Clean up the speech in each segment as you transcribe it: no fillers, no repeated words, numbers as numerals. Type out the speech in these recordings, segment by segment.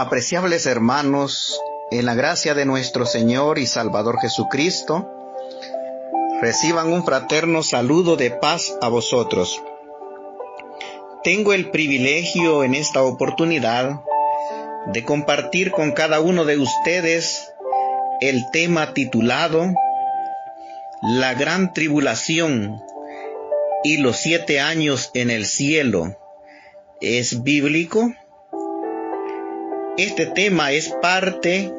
Apreciables hermanos, en la gracia de nuestro Señor y Salvador Jesucristo, reciban un fraterno saludo de paz a vosotros. Tengo el privilegio en esta oportunidad de compartir con cada uno de ustedes el tema titulado La Gran Tribulación y los 7 años en el cielo. ¿Es bíblico? Este tema es parte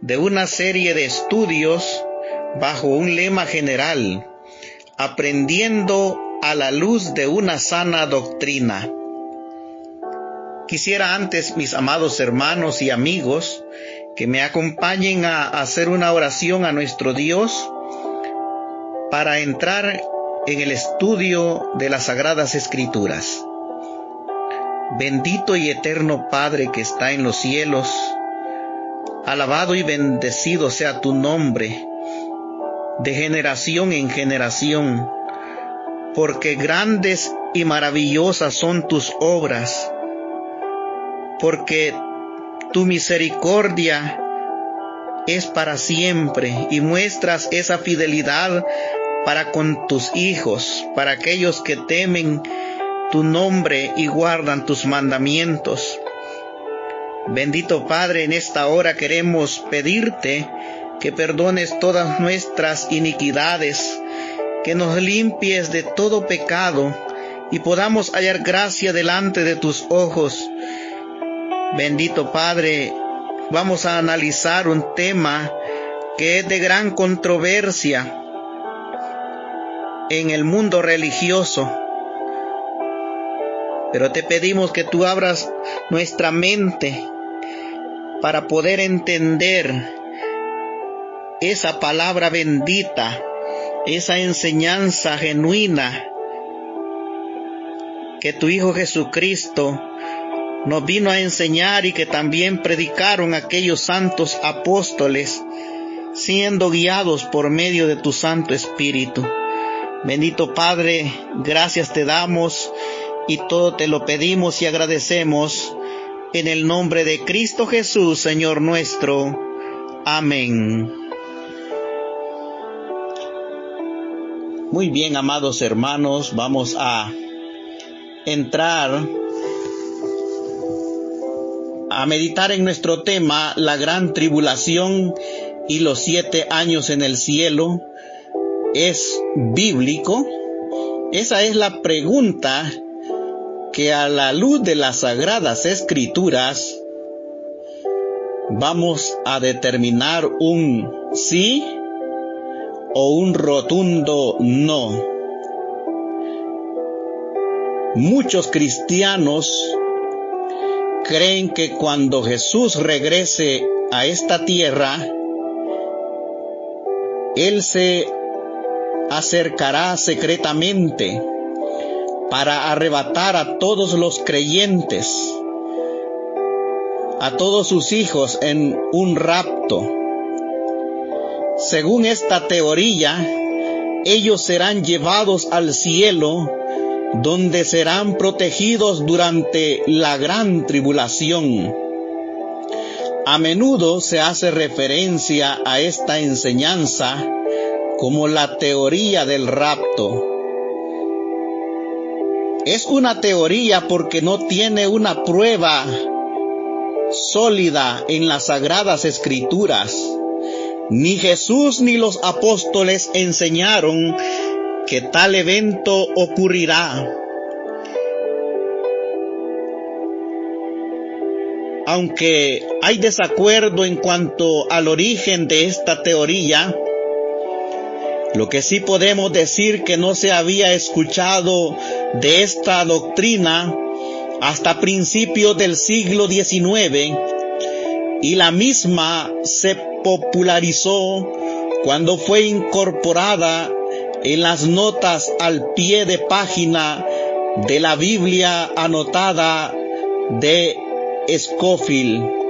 de una serie de estudios bajo un lema general, aprendiendo a la luz de una sana doctrina. Quisiera antes, mis amados hermanos y amigos, que me acompañen a hacer una oración a nuestro Dios para entrar en el estudio de las Sagradas Escrituras. Bendito y eterno Padre que está en los cielos, alabado y bendecido sea tu nombre, de generación en generación, porque grandes y maravillosas son tus obras, porque tu misericordia es para siempre y muestras esa fidelidad para con tus hijos, para aquellos que temen tu nombre y guardan tus mandamientos. Bendito Padre, en esta hora queremos pedirte que perdones todas nuestras iniquidades, que nos limpies de todo pecado y podamos hallar gracia delante de tus ojos. Bendito Padre, vamos a analizar un tema que es de gran controversia en el mundo religioso. Pero te pedimos que tú abras nuestra mente para poder entender esa palabra bendita, esa enseñanza genuina que tu Hijo Jesucristo nos vino a enseñar y que también predicaron aquellos santos apóstoles, siendo guiados por medio de tu Santo Espíritu. Bendito Padre, gracias te damos y todo te lo pedimos y agradecemos en el nombre de Cristo Jesús, Señor nuestro. Amén. Muy bien, amados hermanos, vamos a entrar a meditar en nuestro tema, la gran tribulación y los 7 años en el cielo. ¿Es bíblico? Esa es la pregunta que a la luz de las Sagradas Escrituras vamos a determinar un sí o un rotundo no. Muchos cristianos creen que cuando Jesús regrese a esta tierra, Él se acercará secretamente para arrebatar a todos los creyentes, a todos sus hijos en un rapto. Según esta teoría, ellos serán llevados al cielo, donde serán protegidos durante la gran tribulación. A menudo se hace referencia a esta enseñanza como la teoría del rapto. Es una teoría porque no tiene una prueba sólida en las Sagradas Escrituras. Ni Jesús ni los apóstoles enseñaron que tal evento ocurrirá. Aunque hay desacuerdo en cuanto al origen de esta teoría, lo que sí podemos decir que no se había escuchado de esta doctrina hasta principios del siglo XIX, y la misma se popularizó cuando fue incorporada en las notas al pie de página de la Biblia anotada de Scofield.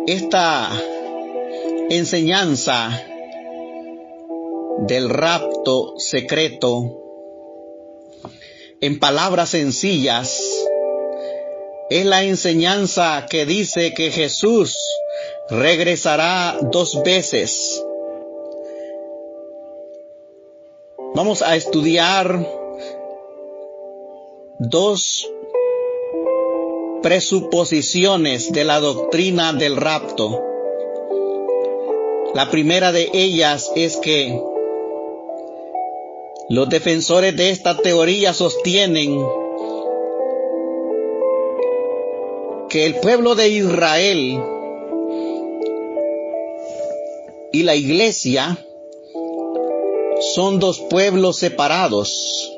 Esta enseñanza del rapto secreto en palabras sencillas, es la enseñanza que dice que Jesús regresará 2 veces. Vamos a estudiar 2 presuposiciones de la doctrina del rapto. La primera de ellas es que los defensores de esta teoría sostienen que el pueblo de Israel y la iglesia son 2 pueblos separados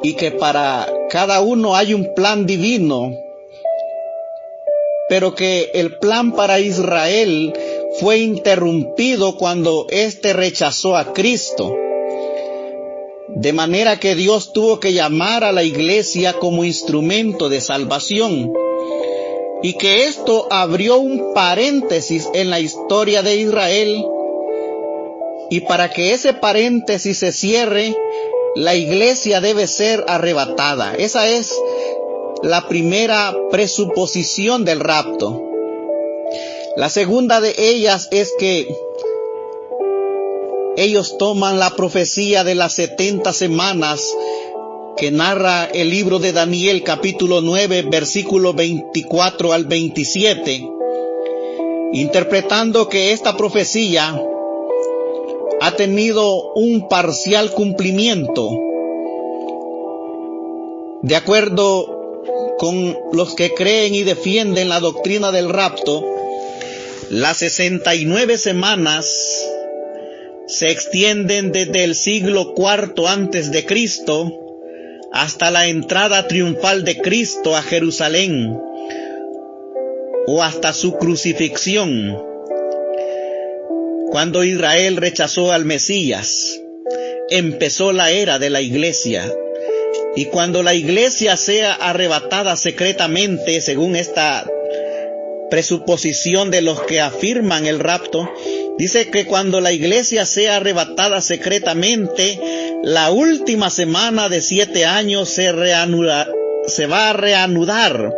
y que para cada uno hay un plan divino, pero que el plan para Israel fue interrumpido cuando éste rechazó a Cristo, de manera que Dios tuvo que llamar a la iglesia como instrumento de salvación, y que esto abrió un paréntesis en la historia de Israel, y para que ese paréntesis se cierre, la iglesia debe ser arrebatada. Esa es la primera presuposición del rapto. La segunda de ellas es que ellos toman la profecía de las 70 semanas que narra el libro de Daniel, capítulo 9, versículo 24 al 27, interpretando que esta profecía ha tenido un parcial cumplimiento. De acuerdo con los que creen y defienden la doctrina del rapto, las 69 semanas se extienden desde el siglo IV antes de Cristo hasta la entrada triunfal de Cristo a Jerusalén, o hasta su crucifixión. Cuando Israel rechazó al Mesías, empezó la era de la iglesia. Y cuando la iglesia sea arrebatada secretamente, según esta presuposición de los que afirman el rapto, dice que cuando la iglesia sea arrebatada secretamente, la última semana de 7 años se va a reanudar.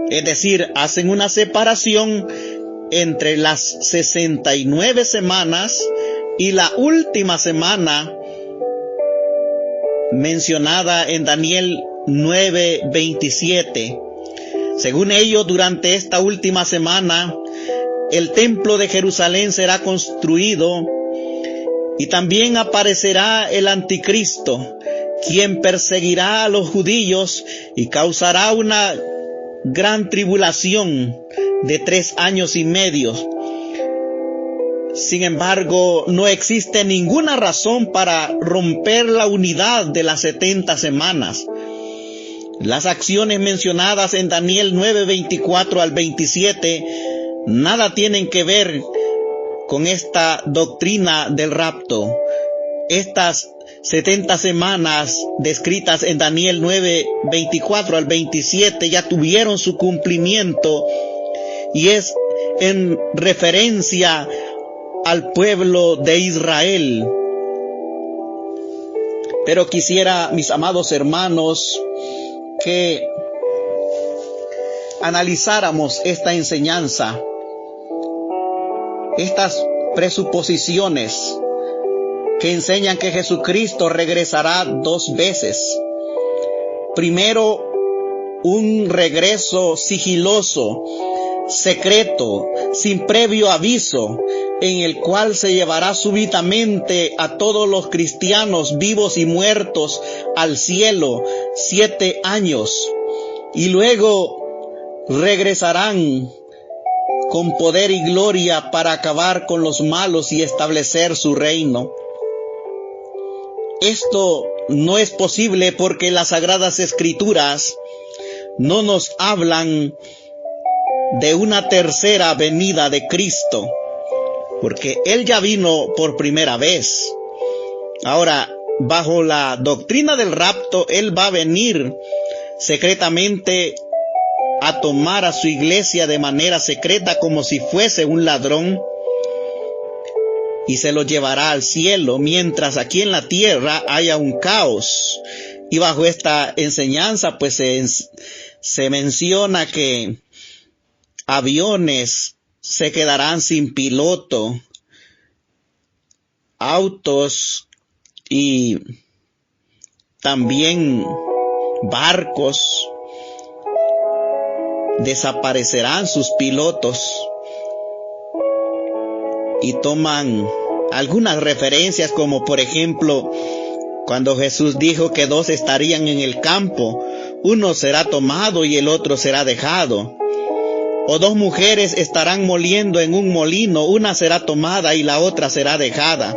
Es decir, hacen una separación entre las 69 semanas y la última semana mencionada en Daniel 9:27. Según ellos, durante esta última semana, el templo de Jerusalén será construido y también aparecerá el anticristo, quien perseguirá a los judíos y causará una gran tribulación de 3 años y medio. Sin embargo, no existe ninguna razón para romper la unidad de las 70 semanas. Las acciones mencionadas en Daniel 9:24 al 27 nada tienen que ver con esta doctrina del rapto. Estas 70 semanas descritas en Daniel 9:24 al 27 ya tuvieron su cumplimiento, y es en referencia al pueblo de Israel. Pero quisiera, mis amados hermanos, que analizáramos esta enseñanza, estas presuposiciones que enseñan que Jesucristo regresará 2 veces. Primero, un regreso sigiloso, secreto, sin previo aviso, en el cual se llevará súbitamente a todos los cristianos vivos y muertos al cielo 7 años, y luego regresarán con poder y gloria para acabar con los malos y establecer su reino. Esto no es posible porque las Sagradas Escrituras no nos hablan de una tercera venida de Cristo, porque Él ya vino por primera vez. Ahora, bajo la doctrina del rapto, Él va a venir secretamente a tomar a su iglesia de manera secreta, como si fuese un ladrón. y se los llevará al cielo, mientras aquí en la tierra haya un caos. Y bajo esta enseñanza pues se menciona que aviones se quedarán sin piloto, autos y también barcos desaparecerán sus pilotos, y toman algunas referencias como por ejemplo cuando Jesús dijo que 2 estarían en el campo, uno será tomado y el otro será dejado. O 2 mujeres estarán moliendo en un molino, una será tomada y la otra será dejada.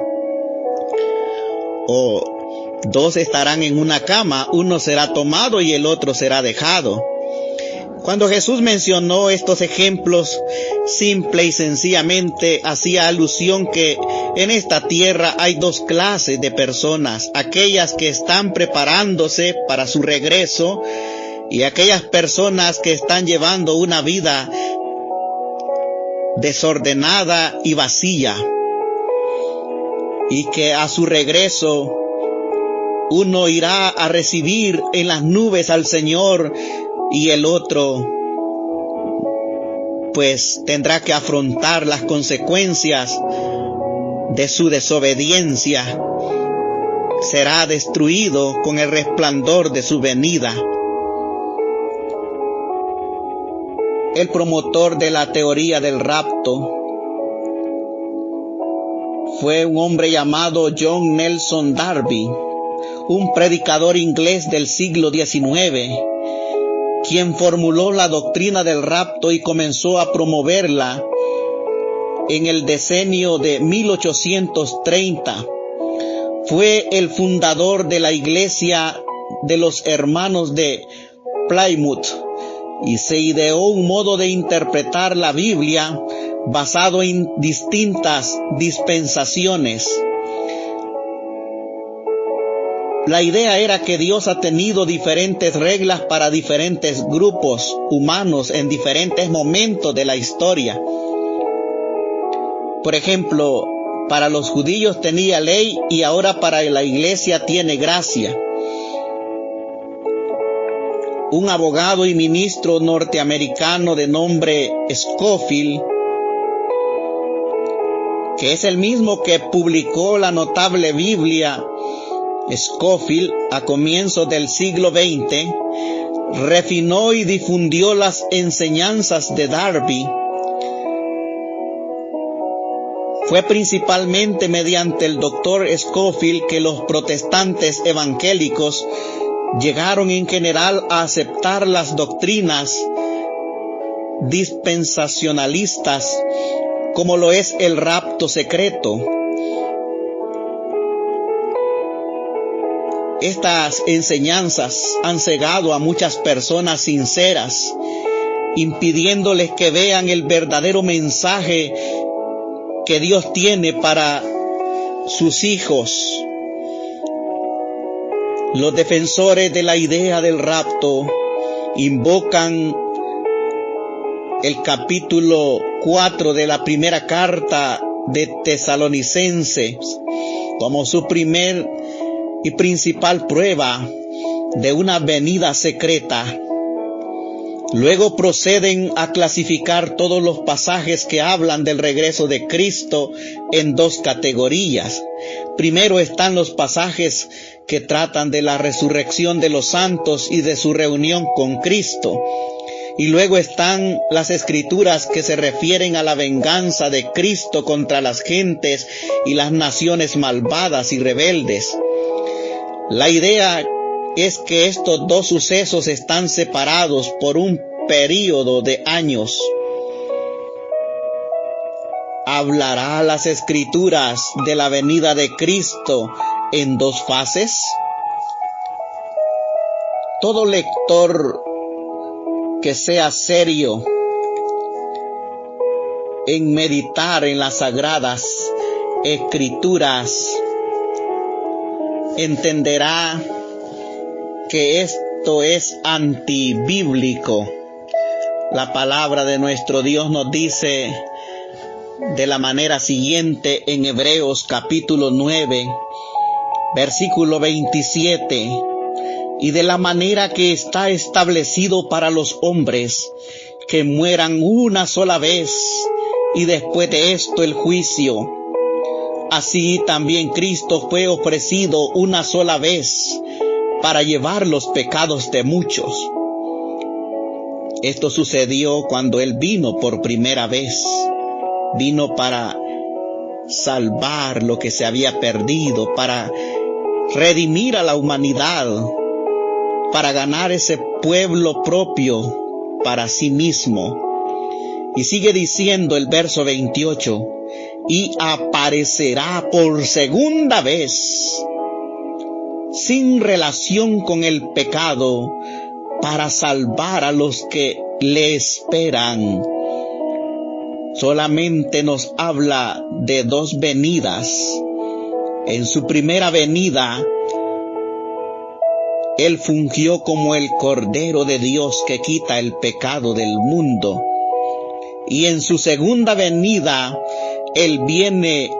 O 2 estarán en una cama, uno será tomado y el otro será dejado. Cuando Jesús mencionó estos ejemplos, simple y sencillamente hacía alusión que en esta tierra hay 2 clases de personas: aquellas que están preparándose para su regreso y aquellas personas que están llevando una vida desordenada y vacía, y que a su regreso uno irá a recibir en las nubes al Señor y el otro pues tendrá que afrontar las consecuencias de su desobediencia. Será destruido con el resplandor de su venida. El promotor de la teoría del rapto fue un hombre llamado John Nelson Darby, un predicador inglés del siglo XIX, quien formuló la doctrina del rapto y comenzó a promoverla en el decenio de 1830. Fue el fundador de la iglesia de los hermanos de Plymouth y se ideó un modo de interpretar la Biblia basado en distintas dispensaciones. La idea era que Dios ha tenido diferentes reglas para diferentes grupos humanos en diferentes momentos de la historia. Por ejemplo, para los judíos tenía ley y ahora para la iglesia tiene gracia. Un abogado y ministro norteamericano de nombre Scofield, que es el mismo que publicó la notable Biblia Scofield a comienzos del siglo XX, refinó y difundió las enseñanzas de Darby. Fue principalmente mediante el doctor Scofield que los protestantes evangélicos llegaron en general a aceptar las doctrinas dispensacionalistas, como lo es el rapto secreto. Estas enseñanzas han cegado a muchas personas sinceras, impidiéndoles que vean el verdadero mensaje que Dios tiene para sus hijos. Los defensores de la idea del rapto invocan el capítulo 4 de la primera carta de Tesalonicenses como su primer y principal prueba de una venida secreta. Luego proceden a clasificar todos los pasajes que hablan del regreso de Cristo en 2 categorías. Primero están los pasajes que tratan de la resurrección de los santos y de su reunión con Cristo. Y luego están las escrituras que se refieren a la venganza de Cristo contra las gentes y las naciones malvadas y rebeldes. La idea es que estos 2 sucesos están separados por un período de años. ¿Hablará las escrituras de la venida de Cristo en 2 fases? Todo lector que sea serio en meditar en las sagradas escrituras entenderá que esto es antibíblico. La palabra de nuestro Dios nos dice de la manera siguiente en Hebreos capítulo 9, versículo 27. Y de la manera que está establecido para los hombres, que mueran una sola vez, y después de esto el juicio. Así también Cristo fue ofrecido una sola vez para llevar los pecados de muchos. Esto sucedió cuando Él vino por primera vez. Vino para salvar lo que se había perdido, para redimir a la humanidad, para ganar ese pueblo propio para sí mismo. Y sigue diciendo el verso 28, y aparecerá por segunda vez, sin relación con el pecado, para salvar a los que le esperan. Solamente nos habla de dos venidas. En su primera venida, Él fungió como el Cordero de Dios que quita el pecado del mundo. Y en su segunda venida, Él viene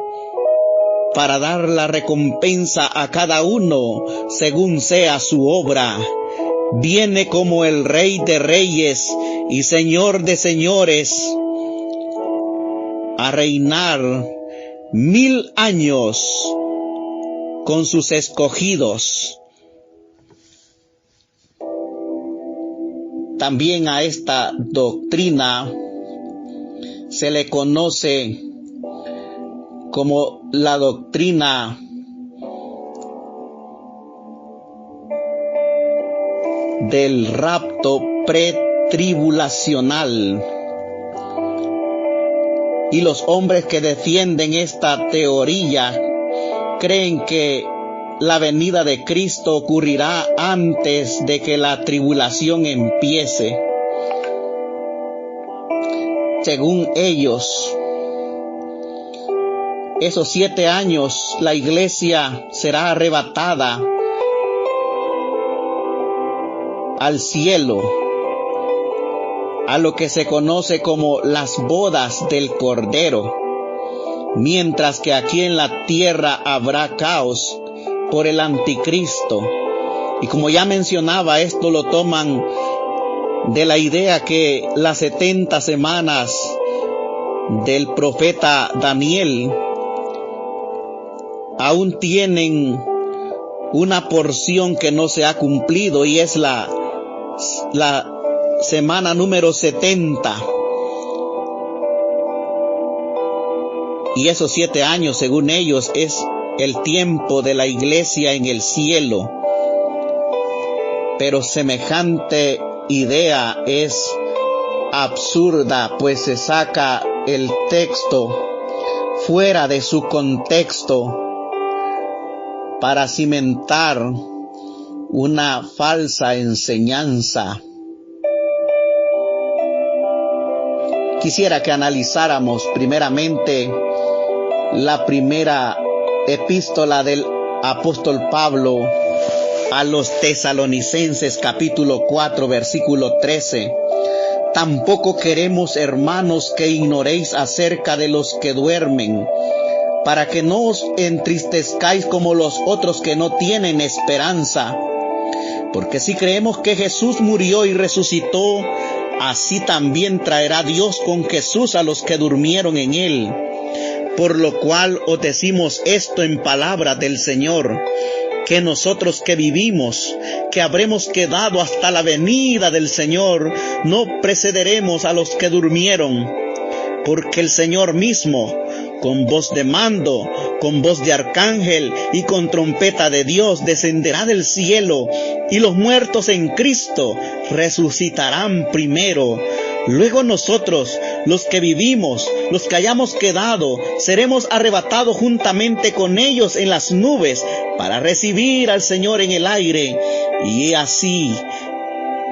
para dar la recompensa a cada uno según sea su obra. Viene como el Rey de Reyes y Señor de Señores a reinar 1000 años con sus escogidos. También a esta doctrina se le conoce como la doctrina del rapto pretribulacional. Y los hombres que defienden esta teoría creen que la venida de Cristo ocurrirá antes de que la tribulación empiece. Según ellos, esos 7 años la iglesia será arrebatada al cielo, a lo que se conoce como las bodas del Cordero, mientras que aquí en la tierra habrá caos por el anticristo. Y como ya mencionaba, esto lo toman de la idea que las 70 semanas del profeta Daniel aún tienen una porción que no se ha cumplido, y es la semana número 70. Y esos 7 años, según ellos, es el tiempo de la iglesia en el cielo. Pero semejante idea es absurda, pues se saca el texto fuera de su contexto para cimentar una falsa enseñanza. Quisiera que analizáramos primeramente la primera epístola del apóstol Pablo a los tesalonicenses, capítulo 4, versículo 13. Tampoco queremos, hermanos, que ignoréis acerca de los que duermen, para que no os entristezcáis como los otros que no tienen esperanza. Porque si creemos que Jesús murió y resucitó, así también traerá Dios con Jesús a los que durmieron en él. Por lo cual os decimos esto en palabra del Señor, que nosotros que vivimos, que habremos quedado hasta la venida del Señor, no precederemos a los que durmieron. Porque el Señor mismo, con voz de mando, con voz de arcángel y con trompeta de Dios, descenderá del cielo, y los muertos en Cristo resucitarán primero. Luego nosotros, los que vivimos, los que hayamos quedado, seremos arrebatados juntamente con ellos en las nubes para recibir al Señor en el aire, y así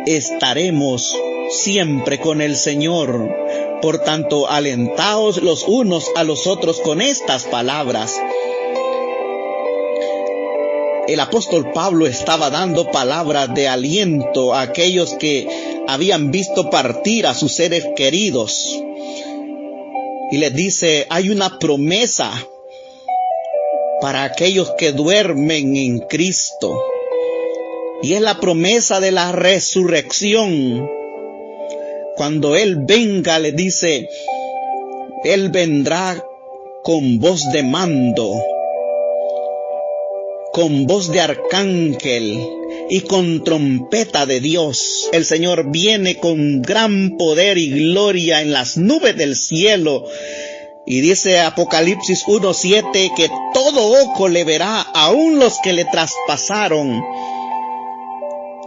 estaremos siempre con el Señor. Por tanto, alentaos los unos a los otros con estas palabras. El apóstol Pablo estaba dando palabras de aliento a aquellos que habían visto partir a sus seres queridos. y les dice, hay una promesa para aquellos que duermen en Cristo. Y es la promesa de la resurrección. Cuando Él venga, le dice, Él vendrá con voz de mando, con voz de arcángel y con trompeta de Dios. El Señor viene con gran poder y gloria en las nubes del cielo. Y dice Apocalipsis 1:7 que todo ojo le verá, aun los que le traspasaron.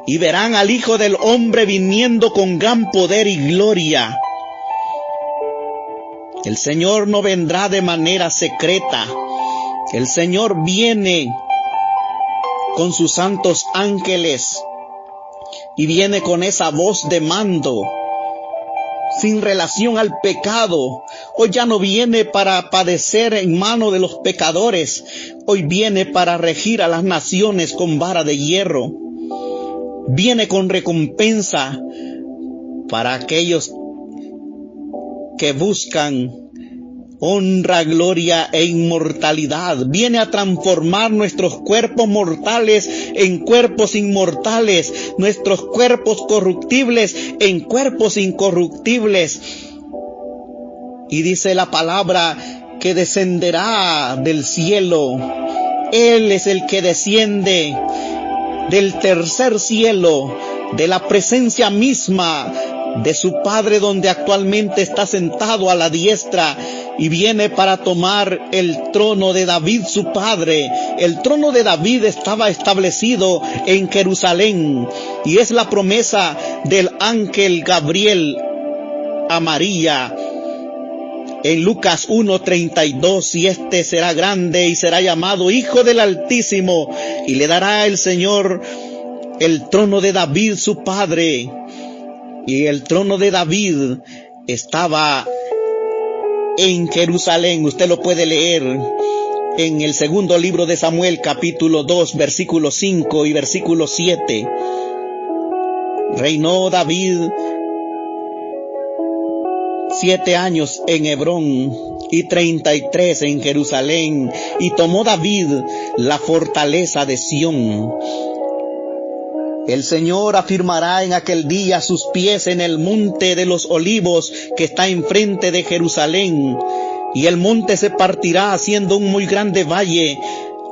Y verán al Hijo del Hombre viniendo con gran poder y gloria. El Señor no vendrá de manera secreta. El Señor viene con sus santos ángeles y viene con esa voz de mando, sin relación al pecado. Hoy ya no viene para padecer en mano de los pecadores. Hoy viene para regir a las naciones con vara de hierro. Viene con recompensa para aquellos que buscan honra, gloria e inmortalidad. Viene a transformar nuestros cuerpos mortales en cuerpos inmortales, nuestros cuerpos corruptibles en cuerpos incorruptibles. Y dice la palabra que descenderá del cielo. Él es el que desciende del tercer cielo, de la presencia misma de su Padre, donde actualmente está sentado a la diestra, y viene para tomar el trono de David, su padre. El trono de David estaba establecido en Jerusalén, y es la promesa del ángel Gabriel a María en Lucas 1:32, y este será grande y será llamado Hijo del Altísimo, y le dará el Señor el trono de David, su padre. Y el trono de David estaba en Jerusalén. Usted lo puede leer en el segundo libro de Samuel, capítulo 2, versículo 5 y versículo 7. Reinó David 7 años en Hebrón y 33 en Jerusalén, y tomó David la fortaleza de Sión. El Señor afirmará en aquel día sus pies en el monte de los olivos que está enfrente de Jerusalén, y el monte se partirá haciendo un muy grande valle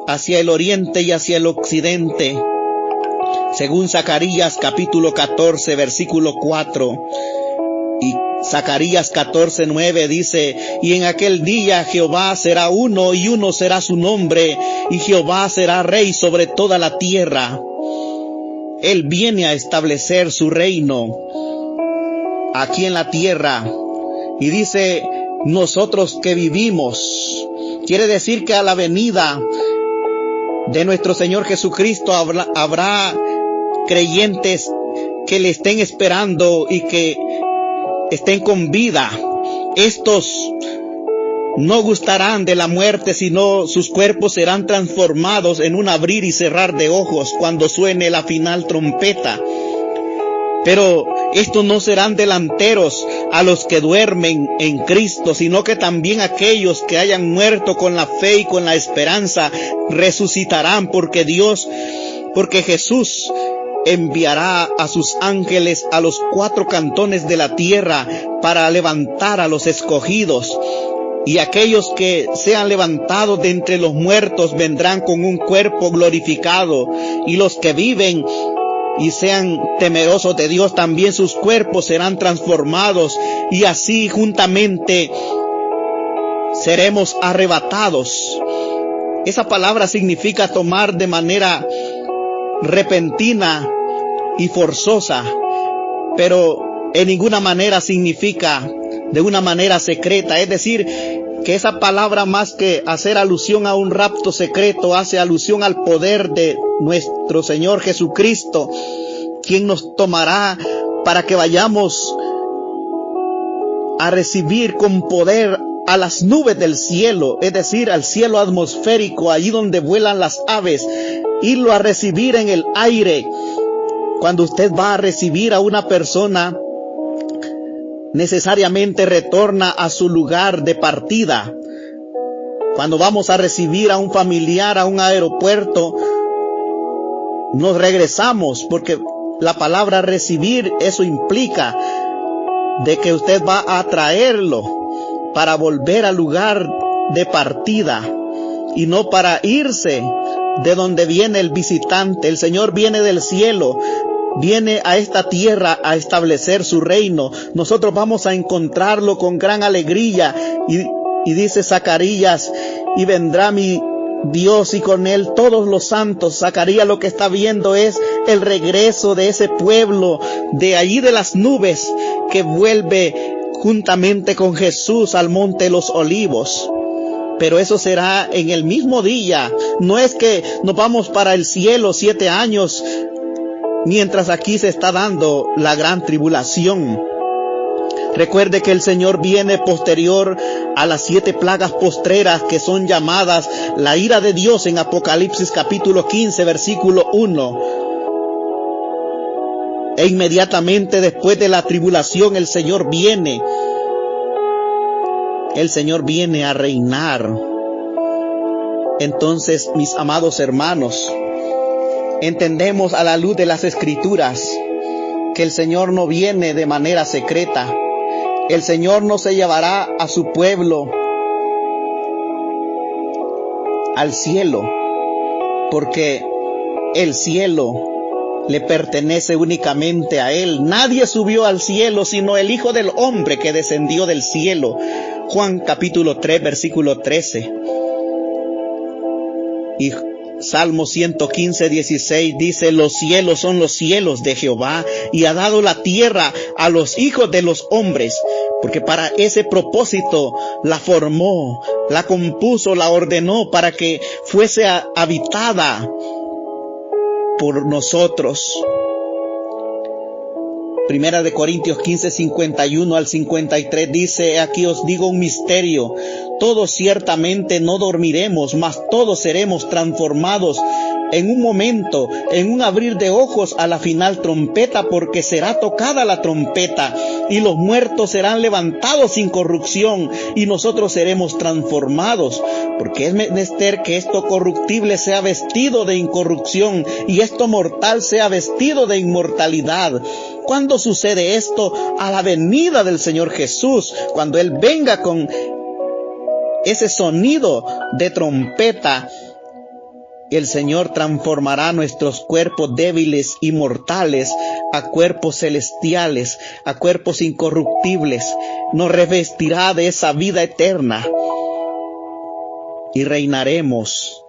hacia el oriente y hacia el occidente. Según Zacarías capítulo 14 versículo 4. Y Zacarías 14:9 dice, y en aquel día Jehová será uno y uno será su nombre, y Jehová será rey sobre toda la tierra. Él viene a establecer su reino aquí en la tierra. Y dice, nosotros que vivimos, quiere decir que a la venida de nuestro Señor Jesucristo habrá creyentes que le estén esperando y que estén con vida. Estos no gustarán de la muerte, sino sus cuerpos serán transformados en un abrir y cerrar de ojos cuando suene la final trompeta. Pero estos no serán delanteros a los que duermen en Cristo, sino que también aquellos que hayan muerto con la fe y con la esperanza resucitarán, porque Jesús enviará a sus ángeles a los 4 cantones de la tierra para levantar a los escogidos. Y aquellos que sean levantados de entre los muertos vendrán con un cuerpo glorificado, y los que viven y sean temerosos de Dios, también sus cuerpos serán transformados, y así juntamente seremos arrebatados. Esa palabra significa tomar de manera repentina y forzosa, pero en ninguna manera significa de una manera secreta. Es decir, que esa palabra, más que hacer alusión a un rapto secreto, hace alusión al poder de nuestro Señor Jesucristo, quien nos tomará para que vayamos a recibir con poder a las nubes del cielo, es decir, al cielo atmosférico, allí donde vuelan las aves, irlo a recibir en el aire. Cuando usted va a recibir a una persona necesariamente retorna a su lugar de partida. Cuando vamos a recibir a un familiar a un aeropuerto, nos regresamos, porque la palabra recibir, eso implica de que usted va a traerlo para volver al lugar de partida y no para irse de donde viene el visitante. El Señor viene del cielo, viene a esta tierra a establecer su reino. Nosotros vamos a encontrarlo con gran alegría y dice Zacarías, y vendrá mi Dios y con él todos los santos. Zacarías lo que está viendo es el regreso de ese pueblo de allí de las nubes que vuelve juntamente con Jesús al monte de los olivos. Pero eso será en el mismo día. No es que nos vamos para el cielo 7 años mientras aquí se está dando la gran tribulación. Recuerde que el Señor viene posterior a las 7 plagas postreras que son llamadas la ira de Dios en Apocalipsis capítulo 15 versículo 1. E inmediatamente después de la tribulación el Señor viene. El Señor viene a reinar. Entonces, mis amados hermanos, entendemos a la luz de las Escrituras que el Señor no viene de manera secreta. El Señor no se llevará a su pueblo al cielo, porque el cielo le pertenece únicamente a Él. Nadie subió al cielo sino el Hijo del Hombre que descendió del cielo. Juan capítulo 3 versículo 13. Y Salmo 115, 16 dice, los cielos son los cielos de Jehová y ha dado la tierra a los hijos de los hombres, porque para ese propósito la formó, la compuso, la ordenó para que fuese habitada por nosotros. Primera de Corintios 15, 51 al 53 dice, aquí os digo un misterio, todos ciertamente no dormiremos, mas todos seremos transformados en un momento, en un abrir de ojos a la final trompeta, porque será tocada la trompeta y los muertos serán levantados sin corrupción y nosotros seremos transformados, porque es menester que esto corruptible sea vestido de incorrupción y esto mortal sea vestido de inmortalidad. ¿Cuándo sucede esto? A la venida del Señor Jesús, cuando Él venga con ese sonido de trompeta. El Señor transformará nuestros cuerpos débiles y mortales a cuerpos celestiales, a cuerpos incorruptibles. Nos revestirá de esa vida eterna y reinaremos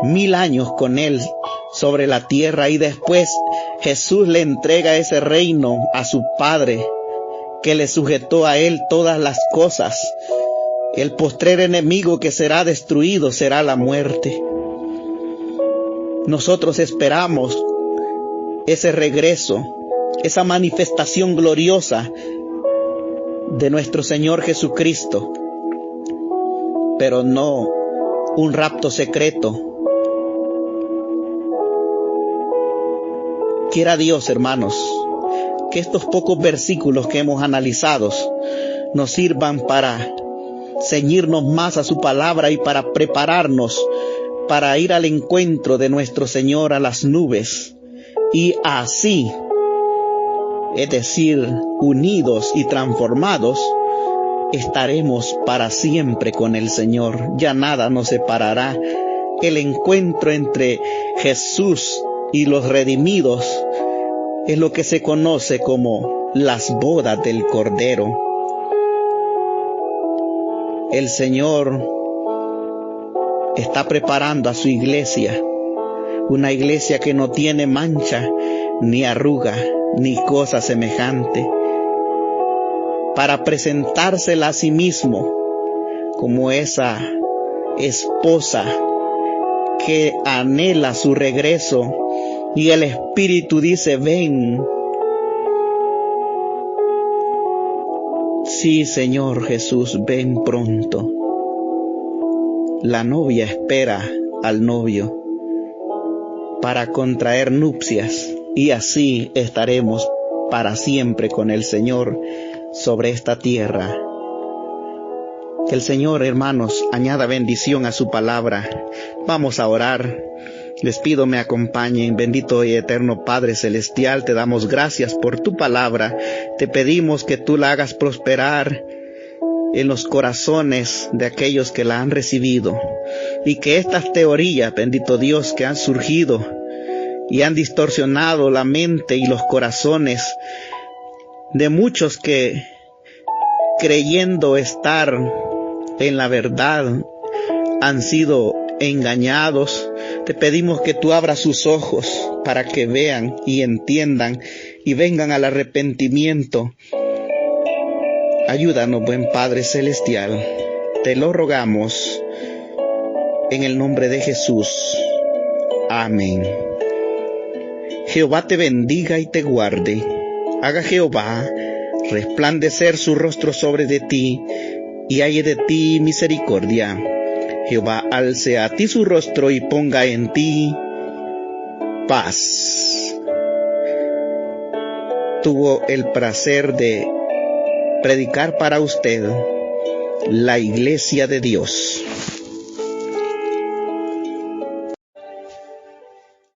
1000 años con Él sobre la tierra, y después Jesús le entrega ese reino a su Padre, que le sujetó a Él todas las cosas. El postrer enemigo que será destruido será la muerte. Nosotros esperamos ese regreso, esa manifestación gloriosa de nuestro Señor Jesucristo, pero no un rapto secreto. Quiera Dios, hermanos, que estos pocos versículos que hemos analizado nos sirvan para ceñirnos más a su palabra y para prepararnos para ir al encuentro de nuestro Señor a las nubes, y así, es decir, unidos y transformados, estaremos para siempre con el Señor. Ya nada nos separará. El encuentro entre Jesús y los redimidos es lo que se conoce como las bodas del Cordero. El Señor está preparando a su iglesia, una iglesia que no tiene mancha, ni arruga, ni cosa semejante, para presentársela a sí mismo como esa esposa que anhela su regreso, y el Espíritu dice, ven. Sí, Señor Jesús, ven pronto. La novia espera al novio para contraer nupcias, y así estaremos para siempre con el Señor sobre esta tierra. Que el Señor, hermanos, añada bendición a su palabra. Vamos a orar. Les pido me acompañen. Bendito y eterno Padre Celestial, te damos gracias por tu palabra. Te pedimos que tú la hagas prosperar en los corazones de aquellos que la han recibido. Y que estas teorías, bendito Dios, que han surgido y han distorsionado la mente y los corazones de muchos que, creyendo estar en la verdad, han sido engañados. Te pedimos que tú abras sus ojos para que vean y entiendan y vengan al arrepentimiento. Ayúdanos, buen Padre Celestial. Te lo rogamos en el nombre de Jesús. Amén. Jehová te bendiga y te guarde. Haga Jehová resplandecer su rostro sobre de ti y haya de ti misericordia. Jehová alce a ti su rostro y ponga en ti paz. Tuvo el placer de predicar para usted la Iglesia de Dios.